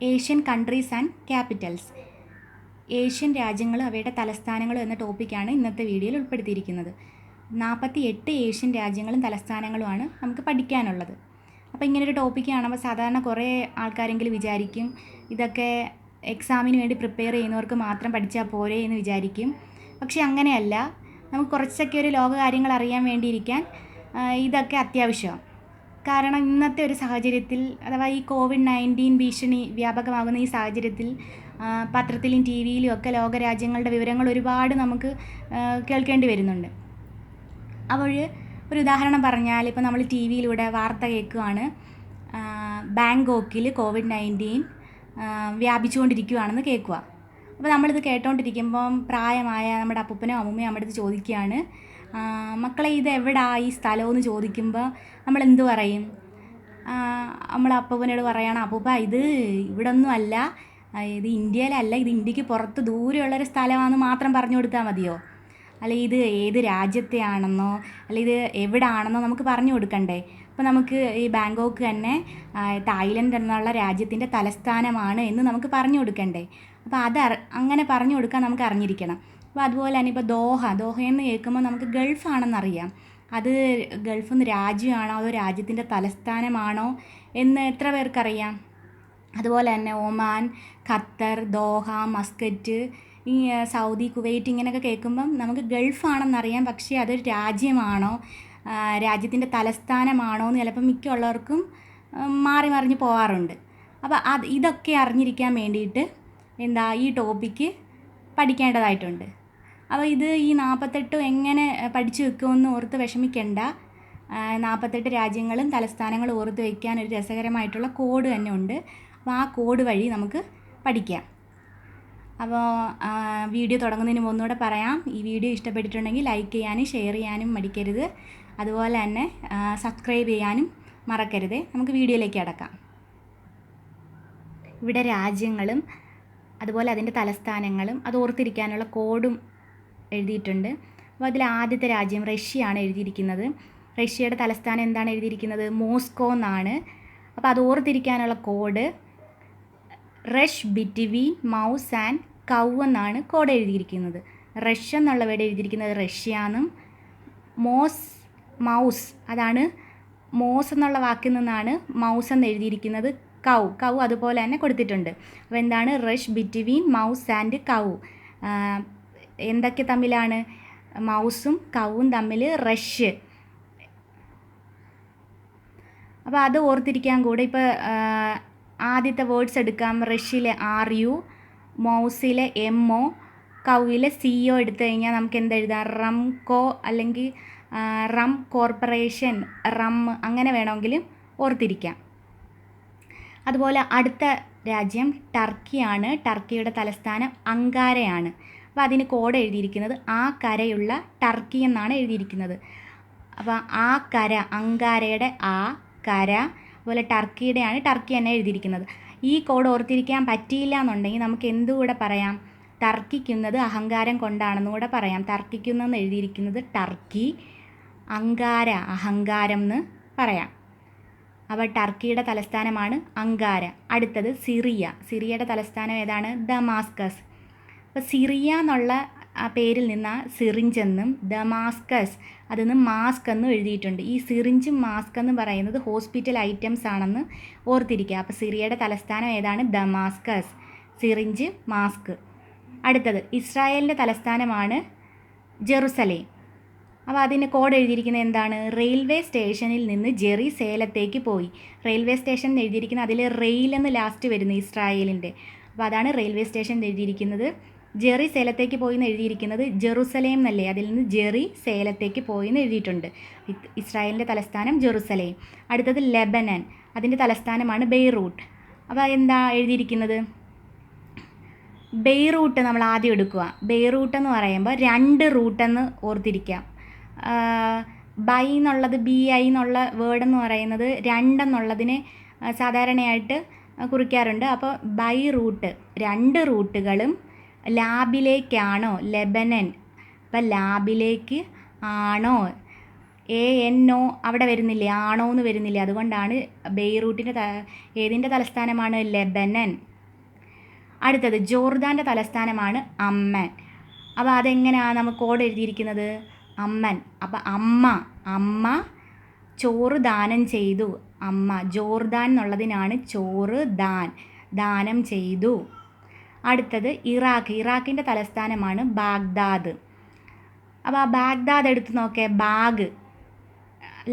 Asian countries and Capitals. Asian രാജ്യങ്ങളും അവയുടെ തലസ്ഥാനങ്ങളും എന്ന ടോപ്പിക്കാണ് ഇന്നത്തെ വീഡിയോയിൽ ഉൾപ്പെടുത്തിയിരിക്കുന്നത്. 48 ഏഷ്യൻ രാജ്യങ്ങളും തലസ്ഥാനങ്ങളുമാണ് നമുക്ക് പഠിക്കാനുള്ളത്. അപ്പോൾ ഇങ്ങനൊരു ടോപ്പിക്ക് കാണുമ്പോൾ സാധാരണ കുറേ ആൾക്കാരെങ്കിലും വിചാരിക്കും ഇതൊക്കെ എക്സാമിന് വേണ്ടി പ്രിപ്പയർ ചെയ്യുന്നവർക്ക് മാത്രം പഠിച്ചാൽ പോരെ എന്ന് വിചാരിക്കും. പക്ഷേ അങ്ങനെയല്ല. നമുക്ക് കുറച്ചൊക്കെ ഒരു ലോക കാര്യങ്ങൾ അറിയാൻ വേണ്ടിയിരിക്കാൻ ഇതൊക്കെ അത്യാവശ്യമാണ്. കാരണം ഇന്നത്തെ ഒരു സാഹചര്യത്തിൽ, അഥവാ ഈ COVID-19 ഭീഷണി വ്യാപകമാകുന്ന ഈ സാഹചര്യത്തിൽ പത്രത്തിലും ടി വിയിലും ഒക്കെ ലോകരാജ്യങ്ങളുടെ വിവരങ്ങൾ ഒരുപാട് നമുക്ക് കേൾക്കേണ്ടി വരുന്നുണ്ട്. അപ്പോൾ ഒരു ഉദാഹരണം പറഞ്ഞാൽ, ഇപ്പോൾ നമ്മൾ ടി വിയിലൂടെ വാർത്ത കേൾക്കുകയാണ്, ബാങ്കോക്കിൽ COVID-19 വ്യാപിച്ചുകൊണ്ടിരിക്കുകയാണെന്ന് കേൾക്കുക. അപ്പോൾ നമ്മളിത് കേട്ടോണ്ടിരിക്കുമ്പം പ്രായമായ നമ്മുടെ അപ്പൂപ്പനോ അമ്മൂമ്മയോ നമ്മുടെ അടുത്ത് ചോദിക്കുകയാണ്, മക്കളെ ഇത് എവിടാ ഈ സ്ഥലമെന്ന് ചോദിക്കുമ്പോൾ നമ്മൾ എന്ത് പറയും? നമ്മൾ അപ്പൂപ്പനോട് പറയണം, അപ്പൂപ്പ ഇത് ഇവിടെ ഒന്നും അല്ല, ഇത് ഇന്ത്യയിലല്ല, ഇത് ഇന്ത്യക്ക് പുറത്ത് ദൂരെയുള്ളൊരു സ്ഥലമാണെന്ന് മാത്രം പറഞ്ഞു കൊടുത്താൽ മതിയോ? അല്ല ഇത് ഏത് രാജ്യത്തെ ആണെന്നോ അല്ല ഇത് എവിടാണെന്നോ നമുക്ക് പറഞ്ഞു കൊടുക്കണ്ടേ? അപ്പോൾ നമുക്ക് ഈ ബാങ്കോക്ക് തന്നെ തായ്ലൻഡ് എന്നുള്ള രാജ്യത്തിൻ്റെ തലസ്ഥാനമാണ് എന്ന് നമുക്ക് പറഞ്ഞു കൊടുക്കണ്ടേ? അപ്പോൾ അങ്ങനെ പറഞ്ഞു കൊടുക്കാൻ നമുക്ക് അറിഞ്ഞിരിക്കണം. അപ്പോൾ അതുപോലെ തന്നെ ഇപ്പോൾ ദോഹയെന്ന് കേൾക്കുമ്പോൾ നമുക്ക് ഗൾഫാണെന്നറിയാം. അത് ഗൾഫ് എന്ന് രാജ്യമാണോ അതോ രാജ്യത്തിൻ്റെ തലസ്ഥാനമാണോ എന്ന് എത്ര പേർക്കറിയാം? അതുപോലെ തന്നെ ഒമാൻ, ഖത്തർ, ദോഹ, മസ്കറ്റ്, ഈ സൗദി, കുവൈറ്റ് ഇങ്ങനെയൊക്കെ കേൾക്കുമ്പം നമുക്ക് ഗൾഫാണെന്നറിയാം. പക്ഷേ അതൊരു രാജ്യമാണോ രാജ്യത്തിൻ്റെ തലസ്ഥാനമാണോ എന്ന് ചിലപ്പോൾ മിക്കുള്ളവർക്കും മാറി മറിഞ്ഞ് പോകാറുണ്ട്. അപ്പോൾ ഇതൊക്കെ അറിഞ്ഞിരിക്കാൻ വേണ്ടിയിട്ട് ഈ ടോപ്പിക്ക് പഠിക്കേണ്ടതായിട്ടുണ്ട്. അപ്പോൾ ഈ 48 എങ്ങനെ പഠിച്ചു വെക്കുമെന്ന് ഓർത്ത് വിഷമിക്കേണ്ട. 48 രാജ്യങ്ങളും തലസ്ഥാനങ്ങളും ഓർത്ത് വയ്ക്കാൻ ഒരു രസകരമായിട്ടുള്ള കോഡ് തന്നെ ഉണ്ട്. അപ്പോൾ ആ കോഡ് വഴി നമുക്ക് പഠിക്കാം. അപ്പോൾ വീഡിയോ തുടങ്ങുന്നതിന് മുന്നൂടെ പറയാം, ഈ വീഡിയോ ഇഷ്ടപ്പെട്ടിട്ടുണ്ടെങ്കിൽ ലൈക്ക് ചെയ്യാനും ഷെയർ ചെയ്യാനും മടിക്കരുത്. അതുപോലെ തന്നെ സബ്സ്ക്രൈബ് ചെയ്യാനും മറക്കരുത്. നമുക്ക് വീഡിയോയിലേക്ക് കടക്കാം. ഇവിടെ രാജ്യങ്ങളും അതുപോലെ അതിൻ്റെ തലസ്ഥാനങ്ങളും അത് ഓർത്തിരിക്കാനുള്ള കോഡും എഴുതിയിട്ടുണ്ട്. അപ്പോൾ അതിൽ ആദ്യത്തെ രാജ്യം റഷ്യയാണ് എഴുതിയിരിക്കുന്നത്. റഷ്യയുടെ തലസ്ഥാനം എന്താണ് എഴുതിയിരിക്കുന്നത്? മോസ്കോ എന്നാണ്. അപ്പോൾ അത് ഓർത്തിരിക്കാനുള്ള code rush between mouse and cow എന്നാണ് കോഡ് എഴുതിയിരിക്കുന്നത്. റഷ്യ എന്നുള്ള വേർഡ് എഴുതിയിരിക്കുന്നത് റഷ്യ എന്നും, മൗസ് അതാണ് മോസ് എന്നുള്ള വാക്കിൽ നിന്നാണ് മൗസ് എന്ന് എഴുതിയിരിക്കുന്നത്. കൗ അതുപോലെ തന്നെ കൊടുത്തിട്ടുണ്ട്. അപ്പോൾ എന്താണ് റഷ് ബിറ്റ്വീൻ മൗസ് ആൻഡ് കൗ? എന്തൊക്കെ തമ്മിലാണ്? മൗസും കൗവും തമ്മിൽ റഷ്. അപ്പോൾ അത് ഓർത്തിരിക്കാൻ കൂടെ ഇപ്പോൾ ആദ്യത്തെ വേർഡ്സ് എടുക്കാം. റഷ്യയിലെ RU, മൗസിലെ MO, കൗവിലെ CO എടുത്തു കഴിഞ്ഞാൽ നമുക്ക് എന്തെഴുതാം? റംകോ അല്ലെങ്കിൽ റം കോർപ്പറേഷൻ, റം അങ്ങനെ വേണമെങ്കിലും ഓർത്തിരിക്കാം. അതുപോലെ അടുത്ത രാജ്യം ടർക്കിയാണ്. ടർക്കിയുടെ തലസ്ഥാനം അങ്കാരയാണ്. അപ്പോൾ അതിന് കോഡ് എഴുതിയിരിക്കുന്നത് ആ കരയുള്ള ടർക്കി എന്നാണ് എഴുതിയിരിക്കുന്നത്. അപ്പോൾ ആ കര, അങ്കാരയുടെ ആ കര, അതുപോലെ ടർക്കിയുടെയാണ് ടർക്കി തന്നെ എഴുതിയിരിക്കുന്നത്. ഈ കോഡ് ഓർത്തിരിക്കാൻ പറ്റിയില്ല എന്നുണ്ടെങ്കിൽ നമുക്ക് എന്തുകൂടെ പറയാം? തർക്കിക്കുന്നത് അഹങ്കാരം കൊണ്ടാണെന്ന് കൂടെ പറയാം. തർക്കിക്കുന്നതെന്ന് എഴുതിയിരിക്കുന്നത് ടർക്കി, അങ്കാര അഹങ്കാരം എന്ന് പറയാം. അപ്പോൾ ടർക്കിയുടെ തലസ്ഥാനമാണ് അങ്കാര. അടുത്തത് സിറിയയുടെ തലസ്ഥാനം ഏതാണ്? ദമാസ്കസ്. അപ്പോൾ സിറിയ എന്നുള്ള ആ പേരിൽ നിന്ന് സിറിഞ്ച് എന്നും ദമാസ്കസ് അതിന്ന് മാസ്ക് എന്നും എഴുതിയിട്ടുണ്ട്. ഈ സിറിഞ്ചും മാസ്ക് എന്ന് പറയുന്നത് ഹോസ്പിറ്റൽ ഐറ്റംസ് ആണെന്ന് ഓർത്തിരിക്കുക. അപ്പോൾ സിറിയയുടെ തലസ്ഥാനം ഏതാണ്? ദമാസ്കസ്. Syringe, mask. അടുത്തത് ഇസ്രായേലിൻ്റെ തലസ്ഥാനമാണ് ജെറുസലേം. അപ്പോൾ അതിന് കോഡ് എഴുതിയിരിക്കുന്നത് എന്താണ്? റെയിൽവേ സ്റ്റേഷനിൽ നിന്ന് ജെറി സേലത്തേക്ക് പോയി. റെയിൽവേ സ്റ്റേഷൻ എഴുതിയിരിക്കുന്നത് അതിൽ റെയിൽ എന്ന് ലാസ്റ്റ് വരുന്നു ഇസ്രായേലിൻ്റെ. അപ്പോൾ അതാണ് റെയിൽവേ സ്റ്റേഷൻ എഴുതിയിരിക്കുന്നത്. ജെറി സേലത്തേക്ക് പോയി എന്ന് എഴുതിയിരിക്കുന്നത് ജെറുസലേം എന്നല്ലേ, അതിൽ നിന്ന് ജെറി സേലത്തേക്ക് പോയി എന്ന് എഴുതിയിട്ടുണ്ട്. ഇസ്രായേലിൻ്റെ തലസ്ഥാനം ജെറുസലേം. അടുത്തത് ലെബനൻ, അതിൻ്റെ തലസ്ഥാനമാണ് ബെയ്റൂട്ട്. അപ്പോൾ എന്താ എഴുതിയിരിക്കുന്നത്? ബെയ്റൂട്ട് നമ്മൾ ആദ്യം എടുക്കുക. ബെയ്റൂട്ട് എന്ന് പറയുമ്പോൾ 2 റൂട്ടെന്ന് ഓർത്തിരിക്കാം. ബൈ എന്നുള്ളത് BI എന്നുള്ള വേർഡ് എന്ന് പറയുന്നത് 2 എന്നുള്ളതിനെ സാധാരണയായിട്ട് കുറിക്കാറുണ്ട്. അപ്പോൾ ബൈ റൂട്ട്, 2 റൂട്ടുകളും ലാബിലേക്കാണോ? ലെബനൻ. അപ്പം ലാബിലേക്ക് ആണോ? ANO അവിടെ വരുന്നില്ലേ, ആണോ എന്ന് വരുന്നില്ലേ, അതുകൊണ്ടാണ് ബെയ്റൂട്ടിൻ്റെ ഏതിൻ്റെ തലസ്ഥാനമാണ്? ലെബനൻ. അടുത്തത് ജോർദാൻ്റെ തലസ്ഥാനമാണ് അമ്മൻ. അപ്പോൾ അതെങ്ങനെയാണ് നമുക്ക് കോഡ് എഴുതിയിരിക്കുന്നത്? അമ്മൻ. അപ്പോൾ അമ്മ ചോറ് ദാനം ചെയ്തു. അമ്മ ജോർദാൻ എന്നുള്ളതിനാണ് ചോറ് ദാനം ചെയ്തു. അടുത്തത് ഇറാഖിൻ്റെ തലസ്ഥാനമാണ് ബാഗ്ദാദ്. അപ്പോൾ ആ ബാഗ്ദാദ് എടുത്ത് നോക്കേ, ബാഗ്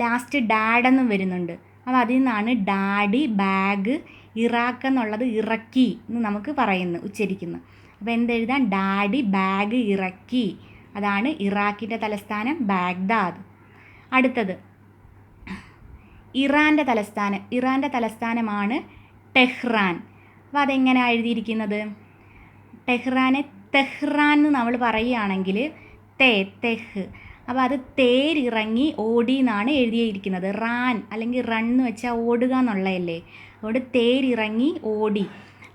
ലാസ്റ്റ് ഡാഡെന്നും വരുന്നുണ്ട്. അപ്പോൾ അതിൽ നിന്നാണ് ഡാഡി, ബാഗ്, ഇറാഖ് എന്നുള്ളത് ഇറക്കി എന്ന് നമുക്ക് ഉച്ചരിക്കുന്നു. അപ്പോൾ എന്തെഴുതാം? ഡാഡി, ബാഗ്, ഇറക്കി. അതാണ് ഇറാഖിൻ്റെ തലസ്ഥാനം ബാഗ്ദാദ്. അടുത്തത് ഇറാൻ്റെ തലസ്ഥാനമാണ് ടെഹ്റാൻ. അപ്പോൾ അതെങ്ങനെയാണ് എഴുതിയിരിക്കുന്നത്? ടെഹ്റാനെ തെഹ്റാൻ എന്ന് നമ്മൾ പറയുകയാണെങ്കിൽ തെഹ്. അപ്പോൾ അത് തേരിറങ്ങി ഓടി എന്നാണ് എഴുതിയിരിക്കുന്നത്. റാൻ അല്ലെങ്കിൽ റൺ എന്ന് വെച്ചാൽ ഓടുക എന്നുള്ളതല്ലേ, അതുകൊണ്ട് തേരിറങ്ങി ഓടി.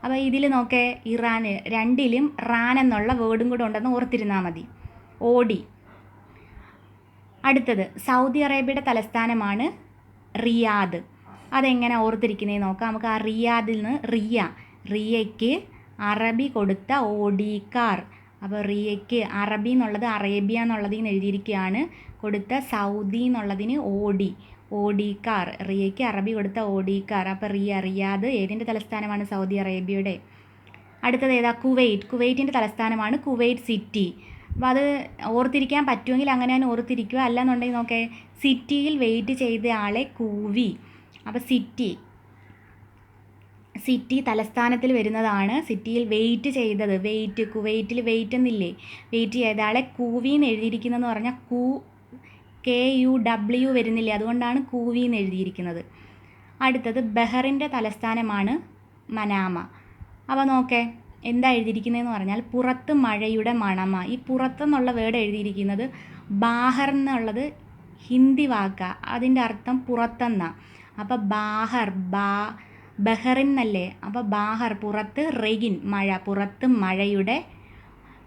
അപ്പോൾ ഇതിൽ നോക്കേ, ഇറാൻ രണ്ടിലും റാൻ എന്നുള്ള വേർഡും കൂടെ ഉണ്ടെന്ന് ഓർത്തിരുന്നാൽ മതി. ഓടി. അടുത്തത് സൗദി അറേബ്യയുടെ തലസ്ഥാനമാണ് റിയാദ്. അതെങ്ങനെ ഓർത്തിരിക്കുന്നതെന്ന് നോക്കാം. നമുക്ക് ആ റിയാദിൽ നിന്ന് റിയയ്ക്ക് അറബി കൊടുത്ത ഓഡിക്കാർ. അപ്പോൾ റിയയ്ക്ക് അറബി എന്നുള്ളത് അറേബ്യ എന്നുള്ളതിന് എഴുതിയിരിക്കുകയാണ്, കൊടുത്ത സൗദി എന്നുള്ളതിന് ഓഡിക്കാർ. റിയയ്ക്ക് അറബി കൊടുത്ത ഓഡിക്കാർ. അപ്പോൾ റിയാദ് ഏതിൻ്റെ തലസ്ഥാനമാണ്? സൗദി അറേബ്യയുടെ. അടുത്തത് ഏതാ? കുവൈറ്റിൻ്റെ തലസ്ഥാനമാണ് കുവൈറ്റ് സിറ്റി. അപ്പോൾ അത് ഓർത്തിരിക്കാൻ പറ്റുമെങ്കിൽ അങ്ങനെ തന്നെ ഓർത്തിരിക്കുക, അല്ലാന്നുണ്ടെങ്കിൽ നോക്കേ, സിറ്റിയിൽ വെയിറ്റ് ചെയ്ത ആളെ കൂവി. അപ്പോൾ സിറ്റി തലസ്ഥാനത്തിൽ വരുന്നതാണ്. സിറ്റിയിൽ വെയിറ്റ് ചെയ്തത്, കുവൈറ്റിൽ വെയിറ്റ് എന്നില്ലേ, വെയിറ്റ് ചെയ്ത ആളെ കൂവി എന്ന് എഴുതിയിരിക്കുന്നതെന്ന് പറഞ്ഞാൽ KUW വരുന്നില്ലേ, അതുകൊണ്ടാണ് കൂവി എന്ന് എഴുതിയിരിക്കുന്നത്. അടുത്തത് ബഹറിൻ്റെ തലസ്ഥാനമാണ് മനാമ. അപ്പോൾ നോക്കേ, എന്താ എഴുതിയിരിക്കുന്നതെന്ന് പറഞ്ഞാൽ പുറത്ത് മഴയുടെ മണമ. ഈ പുറത്തെന്നുള്ള വേർഡ് എഴുതിയിരിക്കുന്നത് ബാഹർ എന്നുള്ളത് ഹിന്ദി വാക്കാണ്, അതിൻ്റെ അർത്ഥം പുറത്തെന്നാണ്. അപ്പോൾ ബഹറിൻ എന്നല്ലേ, അപ്പോൾ ബാഹർ പുറത്ത്, റെയിൻ മഴ, പുറത്ത് മഴയുടെ,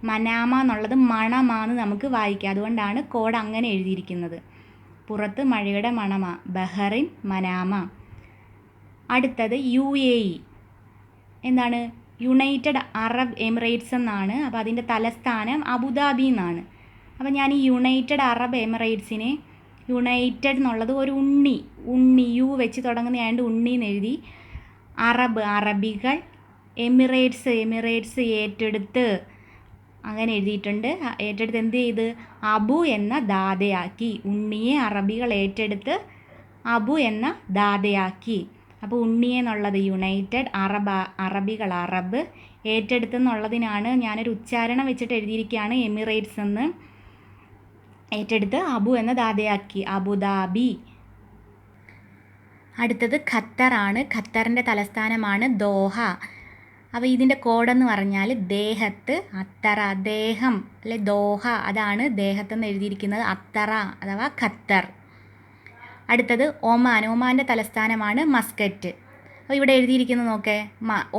മനാമ എന്നുള്ളത് മണമാന്ന് നമുക്ക് വായിക്കാം, അതുകൊണ്ടാണ് കോഡ് അങ്ങനെ എഴുതിയിരിക്കുന്നത്. പുറത്ത് മഴയുടെ മണമ, ബഹറിൻ, മനാമ. അടുത്തത് UAE എന്താണ്? യുണൈറ്റഡ് അറബ് എമിറേറ്റ്സ് എന്നാണ്. അപ്പോൾ അതിൻ്റെ തലസ്ഥാനം അബുദാബി എന്നാണ്. അപ്പോൾ ഞാൻ ഈ യുണൈറ്റഡ് അറബ് എമിറേറ്റ്സിനെ, യുണൈറ്റഡ് എന്നുള്ളത് ഒരു ഉണ്ണി യു വെച്ച് തുടങ്ങുന്നതായതുകൊണ്ട് ഉണ്ണി എന്ന് എഴുതി. അറബികൾ, എമിറേറ്റ്സ് ഏറ്റെടുത്ത് അങ്ങനെ എഴുതിയിട്ടുണ്ട്. ഏറ്റെടുത്ത് എന്ത് ചെയ്ത്? അബു എന്ന ദാതയാക്കി. ഉണ്ണിയെ അറബികൾ ഏറ്റെടുത്ത് അബു എന്ന ദാതയാക്കി. അപ്പോൾ ഉണ്ണിയെ എന്നുള്ളത് യുണൈറ്റഡ്, അറബികൾ അറബ്, ഏറ്റെടുത്തെന്നുള്ളതിനാണ് ഞാനൊരു ഉച്ചാരണം വെച്ചിട്ട് എഴുതിയിരിക്കുകയാണ് എമിറേറ്റ്സ് എന്ന്. ഏറ്റെടുത്ത് അബു എന്ന ദാതയാക്കി, അബുദാബി. അടുത്തത് ഖത്തറാണ്. ഖത്തറിൻ്റെ തലസ്ഥാനമാണ് ദോഹ. അപ്പോൾ ഇതിൻ്റെ കോഡെന്ന് പറഞ്ഞാൽ ദേഹത്ത് അത്തറ, ദേഹം അല്ലെ ദോഹ, അതാണ് ദേഹത്തെന്ന് എഴുതിയിരിക്കുന്നത്, അത്തറ അഥവാ ഖത്തർ. അടുത്തത് ഒമാൻ്റെ തലസ്ഥാനമാണ് മസ്കറ്റ്. അപ്പോൾ ഇവിടെ എഴുതിയിരിക്കുന്നത് നോക്കേ,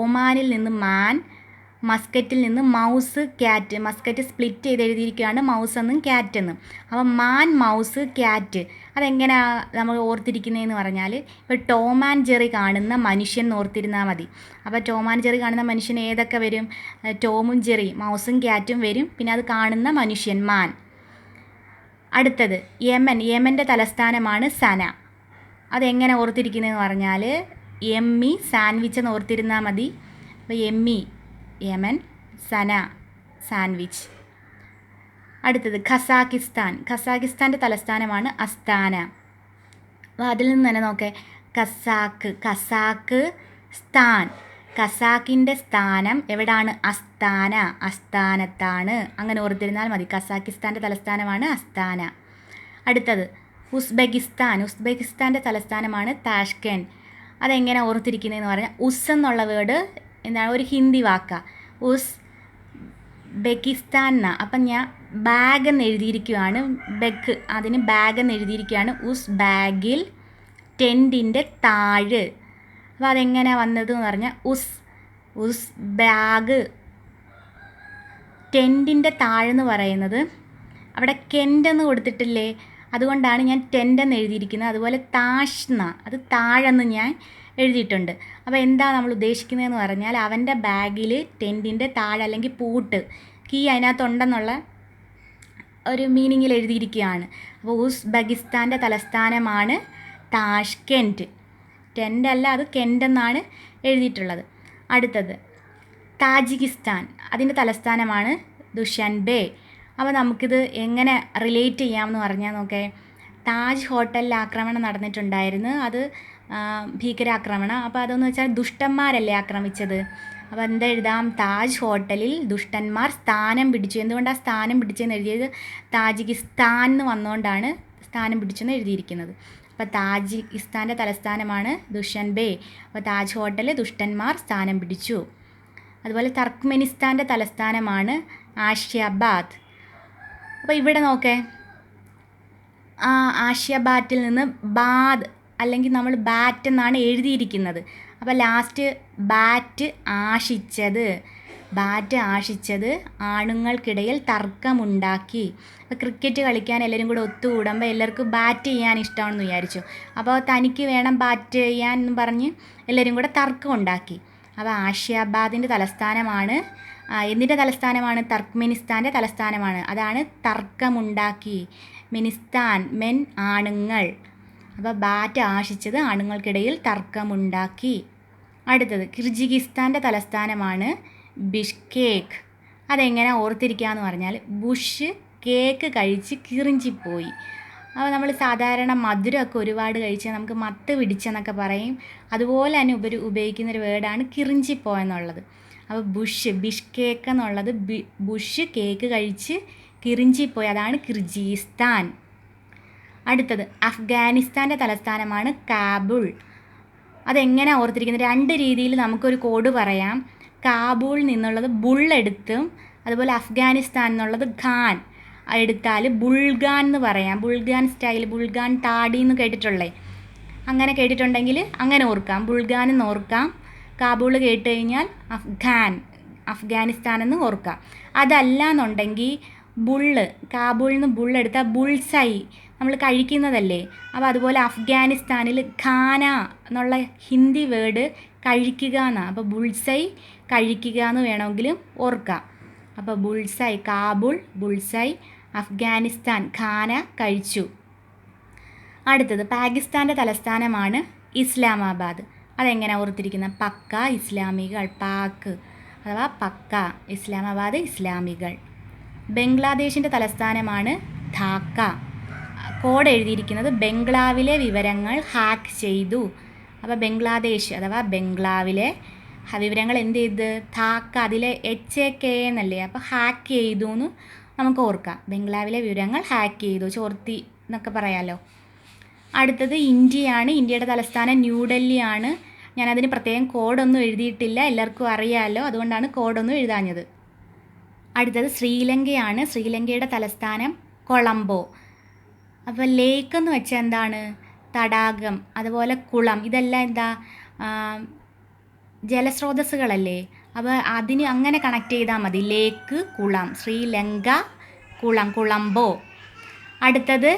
ഒമാനിൽ നിന്ന് മാൻ, മസ്കറ്റിൽ നിന്ന് മൗസ്, ക്യാറ്റ്. മസ്കറ്റ് സ്പ്ലിറ്റ് ചെയ്ത് എഴുതിയിരിക്കുകയാണ് മൗസ് എന്നും ക്യാറ്റ് എന്നും. അപ്പോൾ മാൻ, മൗസ്, ക്യാറ്റ് അതെങ്ങനെയാണ് നമ്മൾ ഓർത്തിരിക്കുന്നതെന്ന് പറഞ്ഞാൽ, ഇപ്പോൾ ടോം ആൻഡ് ജെറി കാണുന്ന മനുഷ്യൻ ഓർത്തിരുന്നാൽ മതി. അപ്പോൾ ടോം ആൻഡ് ജെറി കാണുന്ന മനുഷ്യൻ ഏതൊക്കെ വരും? ടോമും ജെറി, മൗസും ക്യാറ്റും വരും, പിന്നെ അത് കാണുന്ന മനുഷ്യൻ മാൻ. അടുത്തത് യമൻ്റെ തലസ്ഥാനമാണ് സന. അതെങ്ങനെ ഓർത്തിരിക്കുന്നതെന്ന് പറഞ്ഞാൽ എമ്മി സാൻഡ്വിച്ച് എന്ന് ഓർത്തിരുന്നാൽ മതി. അപ്പോൾ യമൻ, സന സാൻഡ്വിച്ച്. അടുത്തത് ഖസാക്കിസ്ഥാൻ്റെ തലസ്ഥാനമാണ് അസ്താന. അപ്പോൾ അതിൽ നിന്ന് തന്നെ നോക്കേ, ഖസാക്ക് സ്ഥാൻ, ഖസാക്കിൻ്റെ സ്ഥാനം എവിടാണ്? അസ്ഥാനത്താണ്. അങ്ങനെ ഓർത്തിരുന്നാൽ മതി. ഖസാക്കിസ്ഥാൻ്റെ തലസ്ഥാനമാണ് അസ്താന. അടുത്തത് ഉസ്ബെക്കിസ്ഥാൻ്റെ തലസ്ഥാനമാണ് താഷ്കെൻഡ്. അതെങ്ങനെ ഓർത്തിരിക്കുന്നതെന്ന് പറഞ്ഞാൽ എന്നുള്ള വേർഡ് എന്താണ്? ഒരു ഹിന്ദി വാക്കാണ്, ബെക്കിസ്ഥാൻ എന്നാണ്. അപ്പം ഞാൻ ബാഗ് എന്ന് എഴുതിയിരിക്കുകയാണ്, അതിന് ബാഗ് എന്ന് എഴുതിയിരിക്കുകയാണ്. ബാഗിൽ ടെൻറ്റിൻ്റെ താഴ്. അപ്പോൾ അതെങ്ങനെ വന്നതെന്ന് പറഞ്ഞാൽ ബാഗ് ടെൻറ്റിൻ്റെ താഴെന്ന് പറയുന്നത് അവിടെ കെൻ്റ് എന്ന് കൊടുത്തിട്ടില്ലേ, അതുകൊണ്ടാണ് ഞാൻ ടെൻ്റ് എന്ന് എഴുതിയിരിക്കുന്നത്. അതുപോലെ താഷ്ന, അത് താഴെന്ന് ഞാൻ എഴുതിയിട്ടുണ്ട്. അപ്പോൾ എന്താ നമ്മൾ ഉദ്ദേശിക്കുന്നതെന്ന് പറഞ്ഞാൽ അവൻ്റെ ബാഗിൽ ടെൻറ്റിൻ്റെ താഴെ അല്ലെങ്കിൽ പൂട്ട് കീ അതിനകത്തുണ്ടെന്നുള്ള ഒരു മീനിങ്ങിൽ എഴുതിയിരിക്കുകയാണ്. അപ്പോൾ ഉസ്ബെക്കിസ്ഥാൻ്റെ തലസ്ഥാനമാണ് താഷ്കെൻറ്റ്. ടെൻ്റ് അല്ല, അത് കെൻ്റ് എന്നാണ് എഴുതിയിട്ടുള്ളത്. അടുത്തത് താജിക്കിസ്ഥാൻ, അതിൻ്റെ തലസ്ഥാനമാണ് ദുഷൻബെ. അപ്പോൾ നമുക്കിത് എങ്ങനെ റിലേറ്റ് ചെയ്യാമെന്ന് പറഞ്ഞാൽ നോക്കേ. താജ് ഹോട്ടലിൽ ആക്രമണം നടന്നിട്ടുണ്ടായിരുന്നു. അത് ഭീകരാക്രമണം. അപ്പോൾ അതെന്ന് വെച്ചാൽ ദുഷ്ടന്മാരല്ലേ ആക്രമിച്ചത്. അപ്പോൾ എന്താ എഴുതാം? താജ് ഹോട്ടലിൽ ദുഷ്ടന്മാർ സ്ഥാനം പിടിച്ചു. എന്തുകൊണ്ടാണ് സ്ഥാനം പിടിച്ചെന്ന് എഴുതിയത്? താജിക്കിസ്ഥാൻ എന്ന് വന്നുകൊണ്ടാണ് സ്ഥാനം പിടിച്ചെന്ന് എഴുതിയിരിക്കുന്നത്. അപ്പോൾ താജിക്കിസ്ഥാൻ്റെ തലസ്ഥാനമാണ് ദുഷൻബെ. അപ്പോൾ താജ് ഹോട്ടലിൽ ദുഷ്ടന്മാർ സ്ഥാനം പിടിച്ചു. അതുപോലെ തർക്ക്മെനിസ്ഥാൻ്റെ തലസ്ഥാനമാണ് ആഷ്യാബാദ്. അപ്പോൾ ഇവിടെ നോക്കേ, ആഷ്യാബാത്തിൽ നിന്ന് ബാദ് അല്ലെങ്കിൽ നമ്മൾ ബാറ്റ് എന്നാണ് എഴുതിയിരിക്കുന്നത്. അപ്പോൾ ലാസ്റ്റ് ബാറ്റ് ആശിച്ചത് ആണുങ്ങൾക്കിടയിൽ തർക്കമുണ്ടാക്കി. അപ്പോൾ ക്രിക്കറ്റ് കളിക്കാൻ എല്ലാവരും കൂടെ ഒത്തുകൂടുമ്പോൾ എല്ലാവർക്കും ബാറ്റ് ചെയ്യാൻ ഇഷ്ടമാണെന്ന് വിചാരിച്ചു. അപ്പോൾ തനിക്ക് വേണം ബാറ്റ് ചെയ്യാൻ എന്ന് പറഞ്ഞ് എല്ലാവരും കൂടെ തർക്കം ഉണ്ടാക്കി. അപ്പോൾ ആഷ്യാബാദിൻ്റെ തലസ്ഥാനമാണ്, എന്തിൻ്റെ തലസ്ഥാനമാണ്? തർക്ക്മെനിസ്ഥാൻ്റെ തലസ്ഥാനമാണ്. അതാണ് തർക്കമുണ്ടാക്കി. മെനിസ്ഥാൻ, മെൻ ആണുങ്ങൾ. അപ്പോൾ ബാറ്റ് ആശിച്ചത് ആണുങ്ങൾക്കിടയിൽ തർക്കമുണ്ടാക്കി. അടുത്തത് കിർജിക്കിസ്ഥാൻ്റെ തലസ്ഥാനമാണ് ബിഷ്കേക്ക്. അതെങ്ങനെ ഓർത്തിരിക്കുകയെന്ന് പറഞ്ഞാൽ ബുഷ് കേക്ക് കഴിച്ച് കിറിഞ്ചിപ്പോയി. അപ്പോൾ നമ്മൾ സാധാരണ മധുരമൊക്കെ ഒരുപാട് കഴിച്ചാൽ നമുക്ക് മത്ത് പിടിച്ചെന്നൊക്കെ പറയും. അതുപോലെ തന്നെ ഉപയോഗിക്കുന്നൊരു വേർഡാണ് കിറിഞ്ചിപ്പോയെന്നുള്ളത്. അപ്പോൾ ബിഷ്കേക്ക് എന്നുള്ളത് ബുഷ് കേക്ക് കഴിച്ച് കിറിഞ്ചിപ്പോയി. അതാണ് കിർജിസ്ഥാൻ. അടുത്തത് അഫ്ഗാനിസ്ഥാൻ്റെ തലസ്ഥാനമാണ് കാബൂൾ. അതെങ്ങനെ ഓർത്തിരിക്കുന്നത്? രണ്ട് രീതിയിൽ നമുക്കൊരു കോഡ് പറയാം. കാബൂളിൽ നിന്നുള്ളത് ബുൾ എടുത്തും അതുപോലെ അഫ്ഗാനിസ്ഥാൻ എന്നുള്ളത് ഖാൻ എടുത്താൽ ബുൾഗാൻ എന്ന് പറയാം. ബുൾഗാൻ സ്റ്റൈൽ, ബുൾഗാൻ താടി എന്ന് കേട്ടിട്ടുള്ളേ. അങ്ങനെ കേട്ടിട്ടുണ്ടെങ്കിൽ അങ്ങനെ ഓർക്കാം, ബുൾഗാൻ എന്ന് ഓർക്കാം. കാബൂൾ കേട്ട് കഴിഞ്ഞാൽ അഫ്ഗാനിസ്ഥാൻ എന്ന് ഓർക്കാം. അതല്ല എന്നുണ്ടെങ്കിൽ കാബൂളിൽ നിന്ന് ബുള്ളെടുത്താൽ ബുൾസൈ, നമ്മൾ കഴിക്കുന്നതല്ലേ. അപ്പോൾ അതുപോലെ അഫ്ഗാനിസ്ഥാനിൽ ഖാന എന്നുള്ള ഹിന്ദി വേർഡ് കഴിക്കുക എന്നാണ്. അപ്പോൾ ബുൾസൈ കഴിക്കുക എന്ന് വേണമെങ്കിലും ഓർക്കാം. അപ്പോൾ ബുൾസൈ കാബൂൾ, ബുൾസൈ അഫ്ഗാനിസ്ഥാൻ, ഖാന കഴിച്ചു. അടുത്തത് പാകിസ്ഥാൻ്റെ തലസ്ഥാനമാണ് ഇസ്ലാമാബാദ്. അതെങ്ങനെ ഓർത്തിരിക്കുന്നത്? പക്ക ഇസ്ലാമികൾ, പാക്ക് അഥവാ പക്ക, ഇസ്ലാമാബാദ് ഇസ്ലാമികൾ. ബംഗ്ലാദേശിൻ്റെ തലസ്ഥാനമാണ് ധാക്ക. കോഡ് എഴുതിയിരിക്കുന്നത് ബംഗ്ലാവിലെ വിവരങ്ങൾ ഹാക്ക് ചെയ്തു. അപ്പോൾ ബംഗ്ലാദേശ് അഥവാ ബംഗ്ലാവിലെ വിവരങ്ങൾ എന്ത് ചെയ്ത്? ധാക്ക, അതിലെ HAK എന്നല്ലേ, അപ്പോൾ ഹാക്ക് ചെയ്തു എന്ന് നമുക്ക് ഓർക്കാം. ബംഗ്ലാവിലെ വിവരങ്ങൾ ഹാക്ക് ചെയ്തു, ചോർത്തി എന്നൊക്കെ പറയാമല്ലോ. അടുത്തത് ഇന്ത്യയാണ്. ഇന്ത്യയുടെ തലസ്ഥാനം ന്യൂഡൽഹിയാണ്. ഞാനതിന് പ്രത്യേകം കോഡൊന്നും എഴുതിയിട്ടില്ല, എല്ലാവർക്കും അറിയാമല്ലോ, അതുകൊണ്ടാണ് കോഡൊന്നും എഴുതാഞ്ഞത്. അടുത്തത് ശ്രീലങ്കയാണ്. ശ്രീലങ്കയുടെ തലസ്ഥാനം കൊളംബോ. അപ്പോൾ ലേക്ക് എന്ന് വെച്ചാൽ എന്താണ്? തടാകം, അതുപോലെ കുളം, ഇതെല്ലാം എന്താ? ജലസ്രോതസ്സുകളല്ലേ. അപ്പോൾ അതിന് അങ്ങനെ കണക്ട് ചെയ്താൽ മതി. ലേക്ക്, കുളം, ശ്രീലങ്ക, കുളം, കൊളംബോ. അടുത്തത്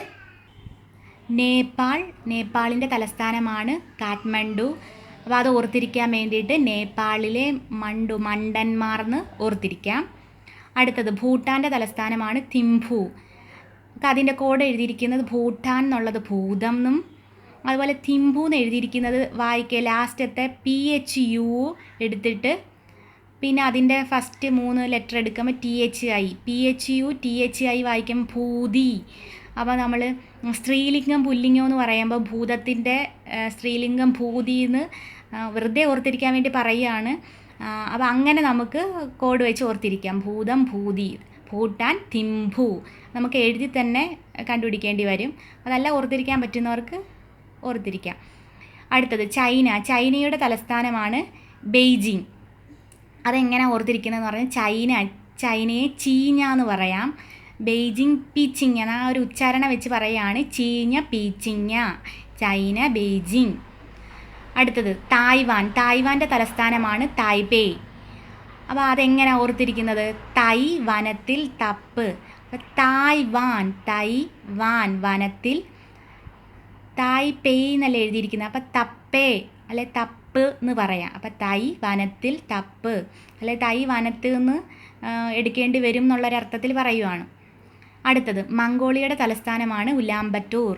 നേപ്പാളിൻ്റെ തലസ്ഥാനമാണ് കാഠ്മണ്ഡു. അപ്പോൾ അത് ഓർത്തിരിക്കാൻ വേണ്ടിയിട്ട് നേപ്പാളിലെ മണ്ടന്മാർ എന്ന് ഓർത്തിരിക്കാം. അടുത്തത് ഭൂട്ടാൻ്റെ തലസ്ഥാനമാണ് തിംഫു. അതിൻ്റെ കോഡ് എഴുതിയിരിക്കുന്നത് ഭൂട്ടാൻ എന്നുള്ളത് ഭൂതം എന്നും അതുപോലെ തിംഫു എന്ന് എഴുതിയിരിക്കുന്നത് വായിക്കുക, ലാസ്റ്റത്തെ PHU എടുത്തിട്ട് പിന്നെ അതിൻ്റെ ഫസ്റ്റ് 3 ലെറ്റർ എടുക്കുമ്പോൾ THI, PHU THI വായിക്കുമ്പോൾ ഭൂതി. അപ്പോൾ നമ്മൾ സ്ത്രീലിംഗം പുല്ലിംഗം എന്ന് പറയുമ്പോൾ ഭൂതത്തിൻ്റെ സ്ത്രീലിംഗം ഭൂതി എന്ന് വെറുതെ ഓർത്തിരിക്കാൻ വേണ്ടി പറയുകയാണ്. അപ്പോൾ അങ്ങനെ നമുക്ക് കോഡ് വെച്ച് ഓർത്തിരിക്കാം. ഭൂതം, ഭൂതി, ഭൂട്ടാൻ, തിംഫു. നമുക്ക് എഴുതി തന്നെ കണ്ടുപിടിക്കേണ്ടി വരും. അതല്ല ഓർത്തിരിക്കാൻ പറ്റുന്നവർക്ക് ഓർത്തിരിക്കാം. അടുത്തത് ചൈനയുടെ തലസ്ഥാനമാണ് ബെയ്ജിങ്. അതെങ്ങനെ ഓർത്തിരിക്കുന്നതെന്ന് പറഞ്ഞാൽ ചൈനയെ ചീഞ്ഞ എന്ന് പറയാം. ബെയ്ജിങ് പീച്ചിങ് എന്ന ഒരു ഉച്ചാരണം വെച്ച് പറയുകയാണ്. ചീഞ്ഞ, പീച്ചിങ്ങ, ചൈന, ബെയ്ജിങ്. അടുത്തത് തായ്വാൻ്റെ തലസ്ഥാനമാണ് തായ്പേയ്. അപ്പോൾ അതെങ്ങനെ ഓർത്തിരിക്കുന്നത്? തൈ വനത്തിൽ തപ്പ്, അപ്പോൾ തൈവാൻ വനത്തിൽ. തായ്പേയ് എന്നല്ല എഴുതിയിരിക്കുന്നത്. അപ്പോൾ തപ്പേ അല്ലെ തപ്പ് എന്ന് പറയാം. അപ്പോൾ തൈ വനത്തിൽ തപ്പ് അല്ലെ തൈ വനത്ത് നിന്ന് എടുക്കേണ്ടി വരും എന്നുള്ളൊരർത്ഥത്തിൽ പറയുവാണ്. അടുത്തത് മംഗോളിയയുടെ തലസ്ഥാനമാണ് ഉലാംബറ്റൂർ.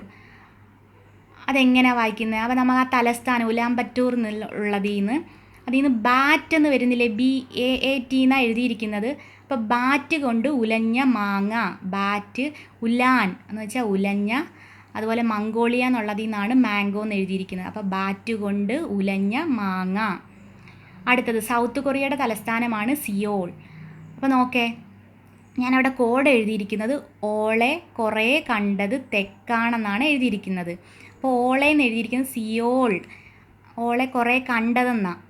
അതെങ്ങനെയാണ് വായിക്കുന്നത്? അപ്പോൾ നമ്മൾ ആ തലസ്ഥാനം ഉലാംബറ്റൂർ അതിൽ നിന്ന് ബാറ്റ് എന്ന് വരുന്നില്ലേ, BAAT എന്നാണ് എഴുതിയിരിക്കുന്നത്. അപ്പോൾ ബാറ്റ് കൊണ്ട് ഉലഞ്ഞ മാങ്ങ, ബാറ്റ്. ഉലാൻ എന്ന് വെച്ചാൽ ഉലഞ്ഞ. അതുപോലെ മംഗോളിയ എന്നുള്ളതിൽ നിന്നാണ് മാംഗോ എന്ന് എഴുതിയിരിക്കുന്നത്. അപ്പോൾ ബാറ്റ് കൊണ്ട് ഉലഞ്ഞ മാങ്ങ. അടുത്തത് സൗത്ത് കൊറിയയുടെ തലസ്ഥാനമാണ് സിയോൾ. അപ്പോൾ നോക്കേ, ഞാനവിടെ കോഡ് എഴുതിയിരിക്കുന്നത് ഓളെ കുറേ കണ്ടത് തെക്കാണെന്നാണ് എഴുതിയിരിക്കുന്നത്. അപ്പോൾ ഓളെ എന്ന് എഴുതിയിരിക്കുന്നത് സിയോൾ, ഓളെ കുറേ കണ്ടതെന്നാണ്.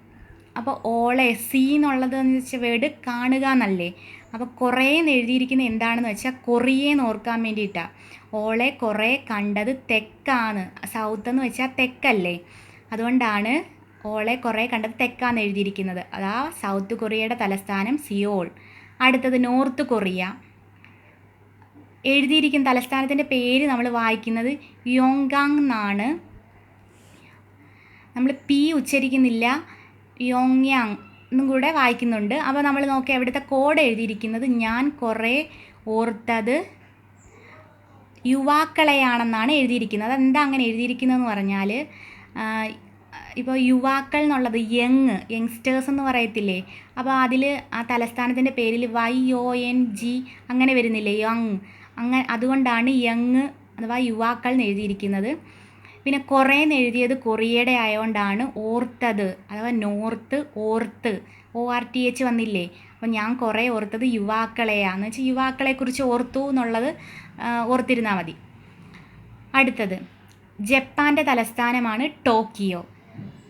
അപ്പോൾ ഓളെ സി എന്നുള്ളത് എന്ന് വെച്ചാൽ വേർഡ് കാണുക എന്നല്ലേ. അപ്പോൾ കുറേ എന്ന് എഴുതിയിരിക്കുന്നത് എന്താണെന്ന് വെച്ചാൽ കൊറിയേന്ന് ഓർക്കാൻ വേണ്ടിയിട്ടാണ്. ഓളെ കുറേ കണ്ടത് തെക്കാണ്. സൗത്ത് എന്ന് വെച്ചാൽ തെക്കല്ലേ, അതുകൊണ്ടാണ് ഓളെ കുറേ കണ്ടത് തെക്കാന്ന് എഴുതിയിരിക്കുന്നത്. അതാ സൗത്ത് കൊറിയയുടെ തലസ്ഥാനം സിയോൾ. അടുത്തത് നോർത്ത് കൊറിയ. എഴുതിയിരിക്കുന്ന തലസ്ഥാനത്തിൻ്റെ പേര് നമ്മൾ വായിക്കുന്നത് യോങ്ഗാങ് എന്നാണ്. നമ്മൾ പി ഉച്ചരിക്കുന്നില്ല, യോങ്യാങ് എന്നും കൂടെ വായിക്കുന്നുണ്ട്. അപ്പോൾ നമ്മൾ നോക്കിയാൽ ഇവിടുത്തെ കോഡ് എഴുതിയിരിക്കുന്നത് ഞാൻ കുറേ ഓർത്തത് യുവാക്കളെയാണെന്നാണ് എഴുതിയിരിക്കുന്നത്. അതെന്താ അങ്ങനെ എഴുതിയിരിക്കുന്നതെന്ന് പറഞ്ഞാൽ, ഇപ്പോൾ യുവാക്കൾ എന്നുള്ളത് യങ്സ്റ്റേഴ്സ് എന്ന് പറയത്തില്ലേ. അപ്പോൾ അതിൽ ആ തലസ്ഥാനത്തിൻ്റെ പേരിൽ YONG അങ്ങനെ വരുന്നില്ലേ, യങ്. അങ്ങനെ അതുകൊണ്ടാണ് യങ് അഥവാ യുവാക്കൾ എന്ന് എഴുതിയിരിക്കുന്നത്. പിന്നെ കുറേ എന്ന് എഴുതിയത് കൊറിയയുടെ ആയതുകൊണ്ടാണ് ഓർത്തത് അഥവാ നോർത്ത് ഓർത്ത് ORTH വന്നില്ലേ. അപ്പോൾ ഞാൻ കുറേ ഓർത്തത് യുവാക്കളെയാന്ന് വെച്ചാൽ യുവാക്കളെക്കുറിച്ച് ഓർത്തു എന്നുള്ളത് ഓർത്തിരുന്നാൽ മതി. അടുത്തത് ജപ്പാൻ്റെ തലസ്ഥാനമാണ് ടോക്കിയോ.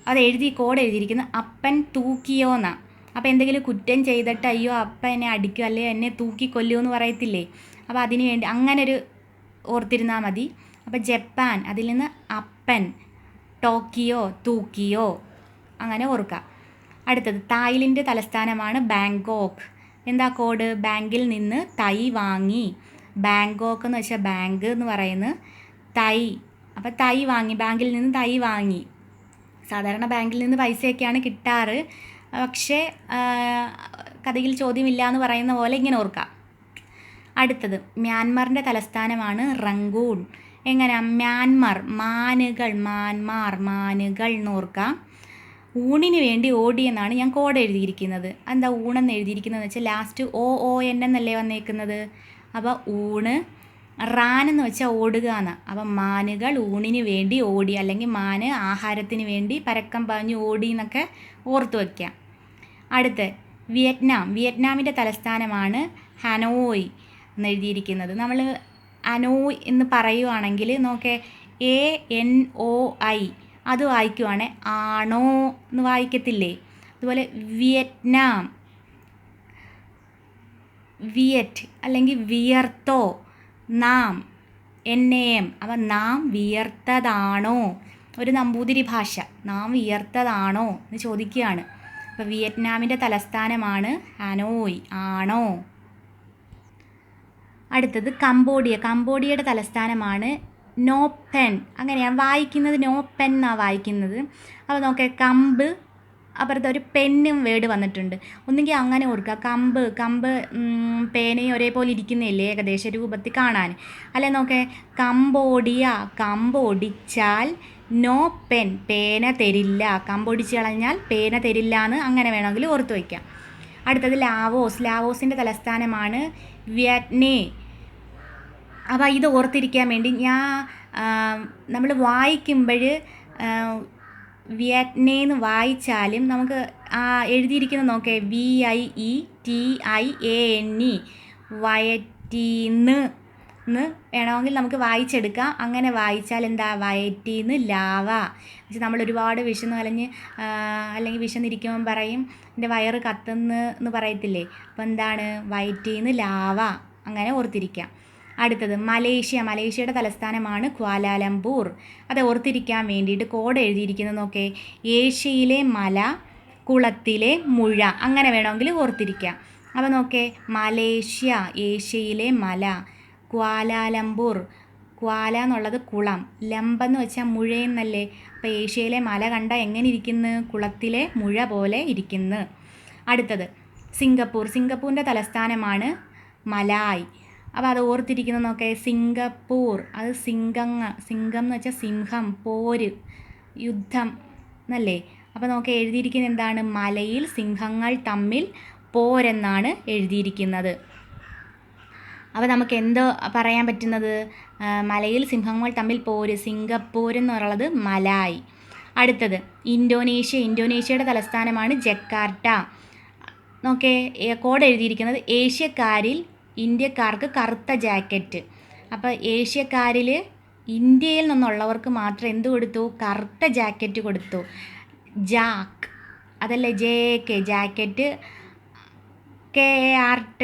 അത് കോഡ് എഴുതിയിരിക്കുന്നത് അപ്പൻ തൂക്കിയോ എന്നാണ്. അപ്പോൾ എന്തെങ്കിലും കുറ്റം ചെയ്തിട്ട് അയ്യോ അപ്പൻ എന്നെ അടിക്കും അല്ലെങ്കിൽ എന്നെ തൂക്കിക്കൊല്ലുമോ എന്ന് പറയത്തില്ലേ. അപ്പോൾ അതിന് വേണ്ടി അങ്ങനൊരു ഓർത്തിരുന്നാൽ മതി. അപ്പോൾ ജപ്പാൻ, അതിൽ നിന്ന് അപ്പൻ, ടോക്കിയോ തൂക്കിയോ, അങ്ങനെ ഓർക്കുക. അടുത്തത് തായ്ലൻഡ് തലസ്ഥാനമാണ് ബാങ്കോക്ക്. എന്താ കോഡ്? ബാങ്കിൽ നിന്ന് തൈ വാങ്ങി. ബാങ്കോക്ക് എന്ന് വെച്ചാൽ ബാങ്ക് എന്ന് പറയുന്നത് തൈ. അപ്പോൾ തൈ വാങ്ങി, ബാങ്കിൽ നിന്ന് തൈ വാങ്ങി. സാധാരണ ബാങ്കിൽ നിന്ന് പൈസയൊക്കെയാണ് കിട്ടാറ്, പക്ഷേ കഥയിൽ ചോദ്യമില്ല എന്ന് പറയുന്ന പോലെ ഇങ്ങനെ ഓർക്കാം. അടുത്തത് മ്യാൻമറിൻ്റെ തലസ്ഥാനമാണ് റങ്കൂൺ. എങ്ങനെയാ? മ്യാൻമർ, മാനുകൾ എന്ന് ഓർക്കാം. ഊണിന് വേണ്ടി ഓടി എന്നാണ് ഞാൻ കോഡ് എഴുതിയിരിക്കുന്നത്. എന്താ ഊണെന്ന് എഴുതിയിരിക്കുന്നതെന്ന് വെച്ചാൽ ലാസ്റ്റ് OON എന്നല്ലേ വന്നേക്കുന്നത്. അപ്പോൾ ഊണ്. റാൻ എന്ന് വെച്ചാൽ ഓടുക എന്ന്. അപ്പം മാനുകൾ ഊണിന് വേണ്ടി ഓടി, അല്ലെങ്കിൽ മാന് ആഹാരത്തിന് വേണ്ടി പരക്കം പാഞ്ഞു ഓടി എന്നൊക്കെ ഓർത്ത് വയ്ക്കാം. അടുത്ത് വിയറ്റ്നാമിൻ്റെ തലസ്ഥാനമാണ് ഹനോയ് എന്ന് എഴുതിയിരിക്കുന്നത്. നമ്മൾ ഹനോയ് എന്ന് പറയുവാണെങ്കിൽ നോക്കേ, ANOI അത് വായിക്കുവാണേ ആണോ എന്ന് വായിക്കത്തില്ലേ. അതുപോലെ വിയറ്റ്നാം, വിയറ്റ് അല്ലെങ്കിൽ വിയർത്തോ, നാം NAM. അപ്പം നാം വിയർത്തതാണോ, ഒരു നമ്പൂതിരി ഭാഷ, നാം വിയർത്തതാണോ എന്ന് ചോദിക്കുകയാണ്. അപ്പോൾ വിയറ്റ്നാമിൻ്റെ തലസ്ഥാനമാണ് ഹനോയ്, ആണോ. അടുത്തത് കംബോഡിയയുടെ തലസ്ഥാനമാണ് നോപ്പെൻ. അങ്ങനെയാണ് വായിക്കുന്നത്, നോപ്പെൻ എന്നാണ് വായിക്കുന്നത്. അപ്പോൾ നോക്കേ, കമ്പ് അപ്പുറത്ത് ഒരു പെന്നും വേർഡ് വന്നിട്ടുണ്ട്. ഒന്നുകിൽ അങ്ങനെ ഓർക്കുക, കമ്പ് പേനയും ഒരേപോലെ ഇരിക്കുന്നില്ലേ ഏകദേശ രൂപത്തിൽ കാണാൻ. അല്ലെ നോക്കേ, കമ്പൊടിച്ചാൽ നോ പെൻ, പേന തരില്ല. കമ്പൊടിച്ച് കളഞ്ഞാൽ പേന തരില്ല എന്ന് അങ്ങനെ വേണമെങ്കിൽ ഓർത്ത് വയ്ക്കാം. അടുത്തത് ലാവോസിൻ്റെ തലസ്ഥാനമാണ് വിയറ്റ്നേ. അപ്പോൾ ഇത് ഓർത്തിരിക്കാൻ വേണ്ടി നമ്മൾ വായിക്കുമ്പോൾ വിയറ്റ്നേന്ന് വായിച്ചാലും നമുക്ക് എഴുതിയിരിക്കുന്നത് നോക്കേ, VIETIANE, വയറ്റീന്ന് വേണമെങ്കിൽ നമുക്ക് വായിച്ചെടുക്കാം. അങ്ങനെ വായിച്ചാൽ എന്താ, വയറ്റീന്ന് ലാവ. നമ്മൾ ഒരുപാട് വിശന്ന് കലഞ്ഞ് അല്ലെങ്കിൽ വിശന്നിരിക്കുമ്പം പറയും എൻ്റെ വയറ് കത്തുന്ന് പറയത്തില്ലേ. അപ്പോൾ എന്താണ്, വയറ്റീന്ന് ലാവ. അങ്ങനെ ഓർത്തിരിക്കാം. അടുത്തത് മലേഷ്യയുടെ തലസ്ഥാനമാണ് ക്വാലാലംപൂർ. അത് ഓർത്തിരിക്കാൻ വേണ്ടിയിട്ട് കോഡ് എഴുതിയിരിക്കുന്നത് നോക്കേ, ഏഷ്യയിലെ മല, കുളത്തിലെ മുഴ. അങ്ങനെ വേണമെങ്കിൽ ഓർത്തിരിക്കാം. അപ്പോൾ നോക്കേ, മലേഷ്യ ഏഷ്യയിലെ മല. ക്വാലാലംപൂർ, ക്വാല എന്നുള്ളത് കുളം, ലംബെന്ന് വെച്ചാൽ മുഴയെന്നല്ലേ. അപ്പോൾ ഏഷ്യയിലെ മല കണ്ട എങ്ങനെ ഇരിക്കുന്നു? കുളത്തിലെ മുഴ പോലെ ഇരിക്കുന്നു. അടുത്തത് സിംഗപ്പൂർ. സിംഗപ്പൂരിൻ്റെ തലസ്ഥാനമാണ് മലായ്. അപ്പോൾ അത് ഓർത്തിരിക്കുന്നത് നോക്കേ, സിംഗപ്പൂർ, അത് സിംഗം എന്ന് വെച്ചാൽ സിംഹം, പോര്, യുദ്ധം എന്നല്ലേ. അപ്പോൾ നോക്കി എഴുതിയിരിക്കുന്നത് എന്താണ്? മലയിൽ സിംഹങ്ങൾ തമ്മിൽ പോരെന്നാണ് എഴുതിയിരിക്കുന്നത്. അപ്പോൾ നമുക്ക് എന്ത് പറയാൻ പറ്റുന്നത്? മലയിൽ സിംഹങ്ങൾ തമ്മിൽ പോര്, സിംഗപ്പൂർ എന്ന് പറയുന്നത് മലായ്. അടുത്തത് ഇന്തോനേഷ്യ. ഇന്തോനേഷ്യയുടെ തലസ്ഥാനമാണ് ജക്കാർട്ട. നോക്കേ, കോഡ് എഴുതിയിരിക്കുന്നത് ഏഷ്യക്കാരിൽ ഇന്ത്യക്കാർക്ക് കറുത്ത ജാക്കറ്റ്. അപ്പോൾ ഏഷ്യക്കാരിൽ ഇന്ത്യയിൽ നിന്നുള്ളവർക്ക് മാത്രം എന്ത് കൊടുത്തു? കറുത്ത ജാക്കറ്റ് കൊടുത്തു. ജാക്ക്, അതല്ലേ JK, ജാക്കറ്റ്. KART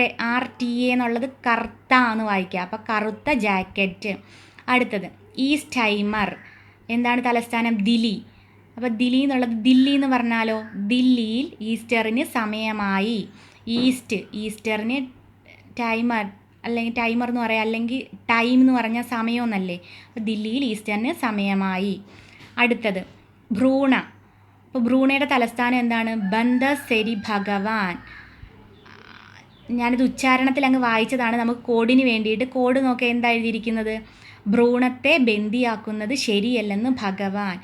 എന്നുള്ളത് കറുത്ത എന്ന് വായിക്കുക. അപ്പോൾ കറുത്ത ജാക്കറ്റ്. അടുത്തത് ഈസ്റ്റ് ടൈമർ. എന്താണ് തലസ്ഥാനം? ദില്ലി. അപ്പോൾ ദില്ലി എന്നുള്ളത് ദില്ലി എന്ന് പറഞ്ഞാലോ, ദില്ലിയിൽ ഈസ്റ്ററിന് സമയമായി. ഈസ്റ്ററിന് ടൈമർ അല്ലെങ്കിൽ ടൈമർ എന്ന് പറയാം, അല്ലെങ്കിൽ ടൈം എന്ന് പറഞ്ഞാൽ സമയമെന്നല്ലേ. അപ്പോൾ ദില്ലിയിൽ ഈസ്റ്ററിന് സമയമായി. അടുത്തത് ഭ്രൂണ. അപ്പോൾ ഭ്രൂണയുടെ തലസ്ഥാനം എന്താണ്? ബന്ദസെരി ഭഗവാൻ. ഞാനിത് ഉച്ചാരണത്തിൽ അങ്ങ് വായിച്ചതാണ്, നമുക്ക് കോഡിന് വേണ്ടിയിട്ട്. കോഡ് നോക്കി എന്താ എഴുതിയിരിക്കുന്നത്? ഭ്രൂണത്തെ ബന്ദിയാക്കുന്നത് ശരിയല്ലെന്ന് ഭഗവാൻ.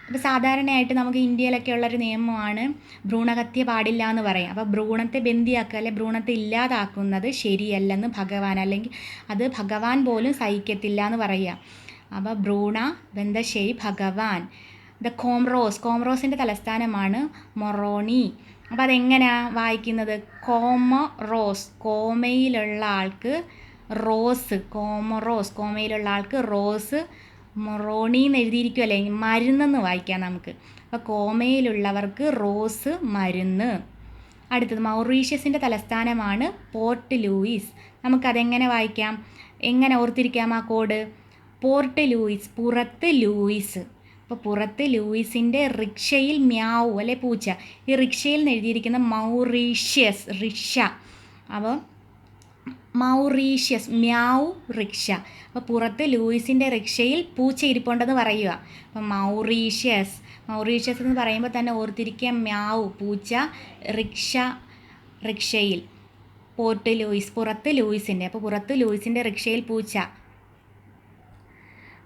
അപ്പോൾ സാധാരണയായിട്ട് നമുക്ക് ഇന്ത്യയിലൊക്കെ ഉള്ളൊരു നിയമമാണ് ഭ്രൂണഹത്യ പാടില്ല എന്ന് പറയും. അപ്പോൾ ഭ്രൂണത്തെ ബന്ദിയാക്കുക, അല്ലെങ്കിൽ ഭ്രൂണത്തെ ഇല്ലാതാക്കുന്നത് ശരിയല്ലെന്ന് ഭഗവാൻ, അല്ലെങ്കിൽ അത് ഭഗവാൻ പോലും സഹിക്കത്തില്ല എന്ന് പറയുക. അപ്പോൾ ഭ്രൂണ ബന്ദശ്ശേരി ഭഗവാൻ. കോമറോസിൻ്റെ തലസ്ഥാനമാണ് മൊറോണി. അപ്പോൾ അതെങ്ങനെയാണ് വായിക്കുന്നത്? കോമറോസ്, കോമയിലുള്ള ആൾക്ക് റോസ്, കോമറോസ്, കോമയിലുള്ള ആൾക്ക് റോസ്, മൊറോണി എന്ന് എഴുതിയിരിക്കുമല്ലേ, മരുന്നെന്ന് വായിക്കാം നമുക്ക്. അപ്പോൾ കോമയിലുള്ളവർക്ക് റോസ് മരുന്ന്. അടുത്തത് മൗറീഷ്യസിൻ്റെ തലസ്ഥാനമാണ് പോർട്ട് ലൂയിസ്. നമുക്കതെങ്ങനെ വായിക്കാം? എങ്ങനെ ഓർത്തിരിക്കാം ആ കോഡ്? പോർട്ട് ലൂയിസ്, പുറത്ത് ലൂയിസ്. അപ്പോൾ പുറത്ത് ലൂയിസിൻ്റെ റിക്ഷയിൽ മ്യാവു, അല്ലെ പൂച്ച. ഈ റിക്ഷയിൽ നിന്ന് എഴുതിയിരിക്കുന്ന മൗറീഷ്യസ്, റിക്ഷ. അപ്പോൾ മൗറീഷ്യസ്, മ്യാവു റിക്ഷ. അപ്പോൾ പുറത്ത് ലൂയിസിൻ്റെ റിക്ഷയിൽ പൂച്ച ഇരിപ്പുണ്ടെന്ന് പറയുക. അപ്പോൾ മൗറീഷ്യസ് എന്ന് പറയുമ്പോൾ തന്നെ ഓർത്തിരിക്കുക, മ്യാവു പൂച്ച, റിക്ഷ റിക്ഷയിൽ. പോർട്ട് ലൂയിസ്, പുറത്ത് ലൂയിസിൻ്റെ. അപ്പോൾ പുറത്ത് ലൂയിസിൻ്റെ റിക്ഷയിൽ പൂച്ച.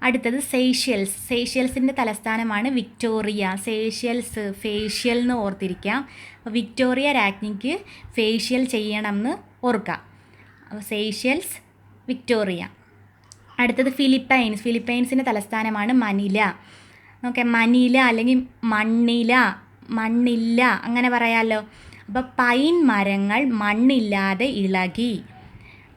അടുത്തത് സേഷ്യൽസ്. സേഷ്യൽസിൻ്റെ തലസ്ഥാനമാണ് വിക്ടോറിയ. സേഷ്യൽസ്, ഫേഷ്യൽ എന്ന് ഓർത്തിരിക്കാം. അപ്പോൾ വിക്ടോറിയ രാജ്ഞിക്ക് ഫേഷ്യൽ ചെയ്യണമെന്ന് ഓർക്കാം. അപ്പോൾ സേഷ്യൽസ്, വിക്ടോറിയ. അടുത്തത് ഫിലിപ്പൈൻസ്. ഫിലിപ്പൈൻസിൻ്റെ തലസ്ഥാനമാണ് മനില. ഓക്കെ, മനില അല്ലെങ്കിൽ മണ്ണില്ല അങ്ങനെ പറയാമല്ലോ. അപ്പോൾ പൈൻ മരങ്ങൾ മണ്ണില്ലാതെ ഇളകി.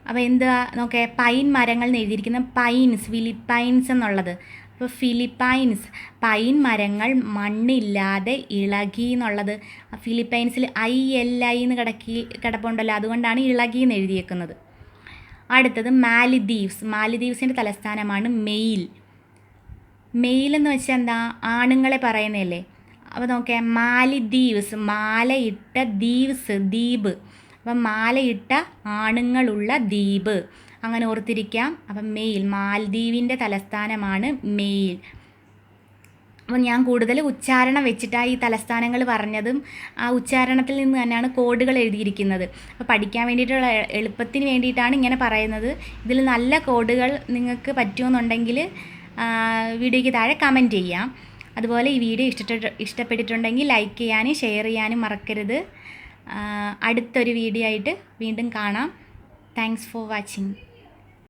അപ്പോൾ എന്താ നോക്കേ, പൈൻ മരങ്ങൾ എന്ന് എഴുതിയിരിക്കുന്നത് പൈൻസ്, ഫിലിപ്പൈൻസ് എന്നുള്ളത്. അപ്പോൾ ഫിലിപ്പൈൻസ്, പൈൻ മരങ്ങൾ മണ്ണില്ലാതെ ഇളകി എന്നുള്ളത്. ഫിലിപ്പൈൻസിൽ ILI എന്ന് കിടപ്പുണ്ടല്ലോ, അതുകൊണ്ടാണ് ഇളകി എന്ന് എഴുതിയേക്കുന്നത്. അടുത്തത് മാലിദ്വീപ്സ്. മാലിദ്വീപ്സിൻ്റെ തലസ്ഥാനമാണ് മെയിൽ. മെയിൽ എന്ന് വെച്ചാൽ എന്താ? ആണുങ്ങളെ പറയുന്നതല്ലേ. അപ്പോൾ നോക്കേ, മാലിദ്വീപ്സ്, മാലയിട്ട ദ്വീപ്സ്, ദ്വീപ്. അപ്പം മാലയിട്ട ആണുങ്ങളുള്ള ദ്വീപ്, അങ്ങനെ ഓർത്തിരിക്കാം. അപ്പം മെയിൽ, മാലദ്വീപിൻ്റെ തലസ്ഥാനമാണ് മെയിൽ. അപ്പോൾ ഞാൻ കൂടുതൽ ഉച്ചാരണം വെച്ചിട്ടാണ് ഈ തലസ്ഥാനങ്ങൾ പറഞ്ഞതും ആ ഉച്ചാരണത്തിൽ നിന്ന് തന്നെയാണ് കോഡുകൾ എഴുതിയിരിക്കുന്നത്. അപ്പോൾ പഠിക്കാൻ വേണ്ടിയിട്ടുള്ള എളുപ്പത്തിന് വേണ്ടിയിട്ടാണ് ഇങ്ങനെ പറയുന്നത്. ഇതിൽ നല്ല കോഡുകൾ നിങ്ങൾക്ക് പറ്റുമെന്നുണ്ടെങ്കിൽ വീഡിയോയ്ക്ക് താഴെ കമൻറ്റ് ചെയ്യാം. അതുപോലെ ഈ വീഡിയോ ഇഷ്ടപ്പെട്ടിട്ടുണ്ടെങ്കിൽ ലൈക്ക് ചെയ്യാനും ഷെയർ ചെയ്യാനും മറക്കരുത്. അടുത്തൊരു വീഡിയോ ആയിട്ട് വീണ്ടും കാണാം. Thanks for watching.